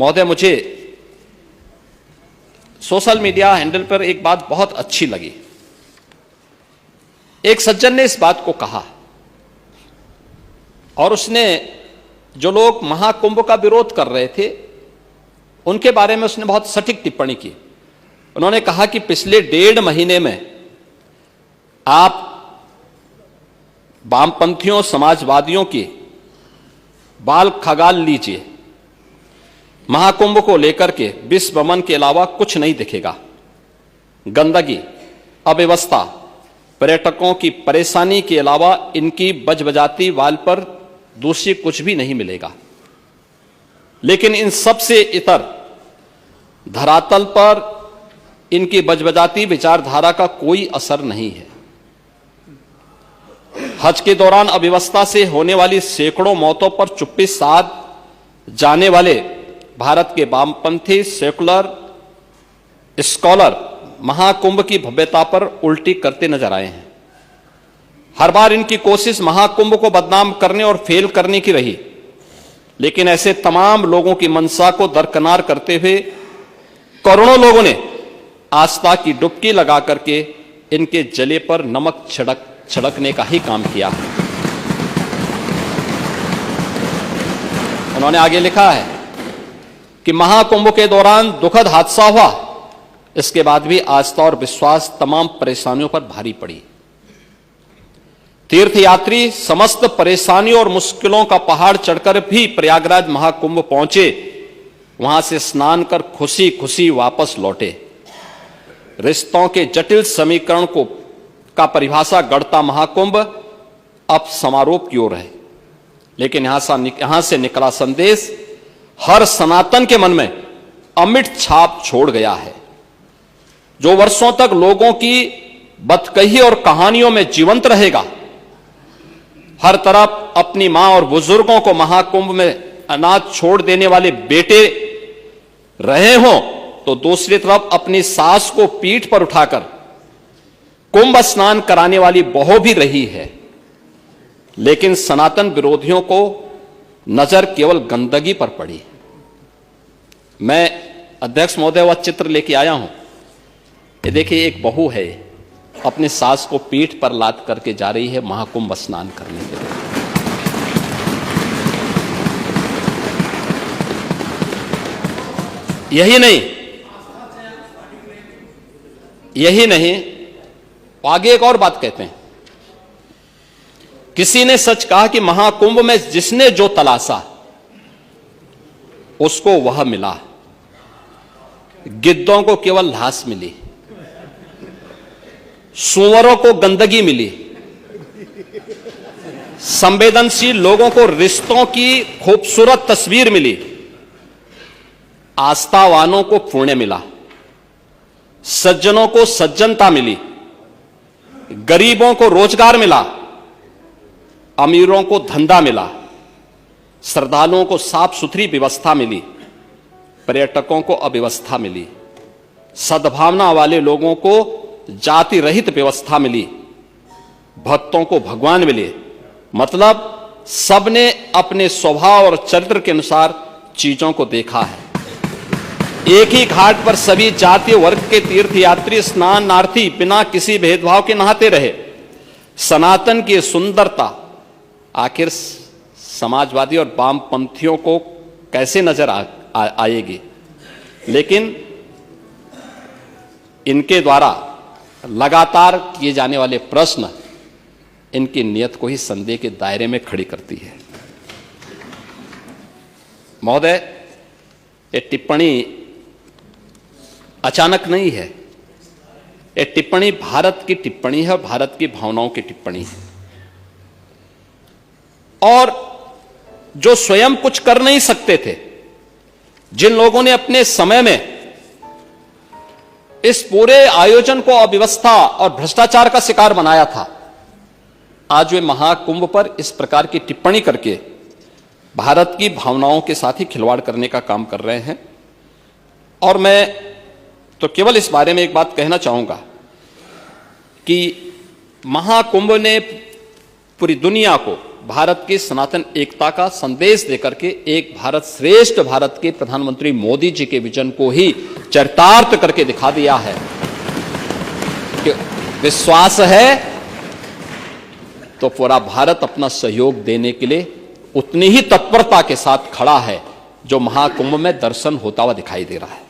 महोदय, मुझे social media handle पर एक बात बहुत अच्छी लगी। एक सज्जन ने इस बात को कहा और उसने जो लोग महाकुंभ का विरोध कर रहे थे उनके बारे में उसने बहुत सटीक टिप्पणी की। उन्होंने कहा कि पिछले 1.5 महीने में आप वामपंथियों, समाजवादियों की बाल खगाल लीजिए, महाकुंभ को लेकर के विश्व भ्रमण के अलावा कुछ नहीं दिखेगा। गंदगी, अव्यवस्था, पर्यटकों की परेशानी के अलावा इनकी बजबजाती वाल पर दूसरी कुछ भी नहीं मिलेगा। लेकिन इन सब से इतर धरातल पर इनकी बजबजाती विचारधारा का कोई असर नहीं है। हज के दौरान अव्यवस्था से होने वाली सैकड़ों मौतों पर चुप्पी साध जाने वाले भारत के वामपंथी सेकुलर स्कॉलर महाकुंभ की भव्यता पर उल्टी करते नजर आए हैं। हर बार इनकी कोशिश महाकुंभ को बदनाम करने और फेल करने की रही, लेकिन ऐसे तमाम लोगों की मंशा को दरकिनार करते हुए करोड़ों लोगों ने आस्था की डुबकी लगा करके इनके जले पर नमक छिड़कने का ही काम किया है। उन्होंने आगे लिखा है कि महाकुंभ के दौरान दुखद हादसा हुआ, इसके बाद भी आस्था और विश्वास तमाम परेशानियों पर भारी पड़ी। तीर्थयात्री समस्त परेशानियों और मुश्किलों का पहाड़ चढ़कर भी प्रयागराज महाकुंभ पहुंचे, वहां से स्नान कर खुशी खुशी वापस लौटे। रिश्तों के जटिल समीकरण का परिभाषा गढ़ता महाकुंभ अब समारोह की ओर है, लेकिन यहां से निकला संदेश हर सनातन के मन में अमिट छाप छोड़ गया है, जो वर्षों तक लोगों की बदकही और कहानियों में जीवंत रहेगा। हर तरफ अपनी मां और बुजुर्गों को महाकुंभ में अनाथ छोड़ देने वाले बेटे रहे हों, तो दूसरी तरफ अपनी सास को पीठ पर उठाकर कुंभ स्नान कराने वाली बहू भी रही है। लेकिन सनातन विरोधियों को नजर केवल गंदगी पर पड़ी। मैं अध्यक्ष महोदय वह चित्र लेके आया हूं। ये देखिए, एक बहू है, अपने सास को पीठ पर लाद करके जा रही है महाकुंभ स्नान करने के लिए। यही नहीं, आगे एक और बात कहते हैं। किसी ने सच कहा कि महाकुंभ में जिसने जो तलाशा उसको वह मिला। गिद्धों को केवल लाश मिली, सूअरों को गंदगी मिली, संवेदनशील लोगों को रिश्तों की खूबसूरत तस्वीर मिली, आस्थावानों को पुण्य मिला, सज्जनों को सज्जनता मिली, गरीबों को रोजगार मिला, अमीरों को धंधा मिला, श्रद्धालुओं को साफ सुथरी व्यवस्था मिली, पर्यटकों को अव्यवस्था मिली, सद्भावना वाले लोगों को जाति रहित व्यवस्था मिली, भक्तों को भगवान मिले। मतलब सबने अपने स्वभाव और चरित्र के अनुसार चीजों को देखा है। एक ही घाट पर सभी जातीय वर्ग के तीर्थयात्री स्नानार्थी बिना किसी भेदभाव के नहाते रहे। सनातन की सुंदरता आखिर समाजवादी और वामपंथियों को कैसे नजर आएगी? लेकिन इनके द्वारा लगातार किए जाने वाले प्रश्न इनकी नियत को ही संदेह के दायरे में खड़ी करती है। महोदय, ये टिप्पणी अचानक नहीं है। ये टिप्पणी भारत की टिप्पणी है, भारत की भावनाओं की टिप्पणी है। और जो स्वयं कुछ कर नहीं सकते थे, जिन लोगों ने अपने समय में इस पूरे आयोजन को अव्यवस्था और भ्रष्टाचार का शिकार बनाया था, आज वे महाकुंभ पर इस प्रकार की टिप्पणी करके भारत की भावनाओं के साथ ही खिलवाड़ करने का काम कर रहे हैं। और मैं तो केवल इस बारे में एक बात कहना चाहूंगा कि महाकुंभ ने पूरी दुनिया को, भारत की सनातन एकता का संदेश देकर के एक भारत श्रेष्ठ भारत के प्रधानमंत्री मोदी जी के विजन को ही चरितार्थ करके दिखा दिया है कि विश्वास है तो पूरा भारत अपना सहयोग देने के लिए उतनी ही तत्परता के साथ खड़ा है जो महाकुंभ में दर्शन होता हुआ दिखाई दे रहा है।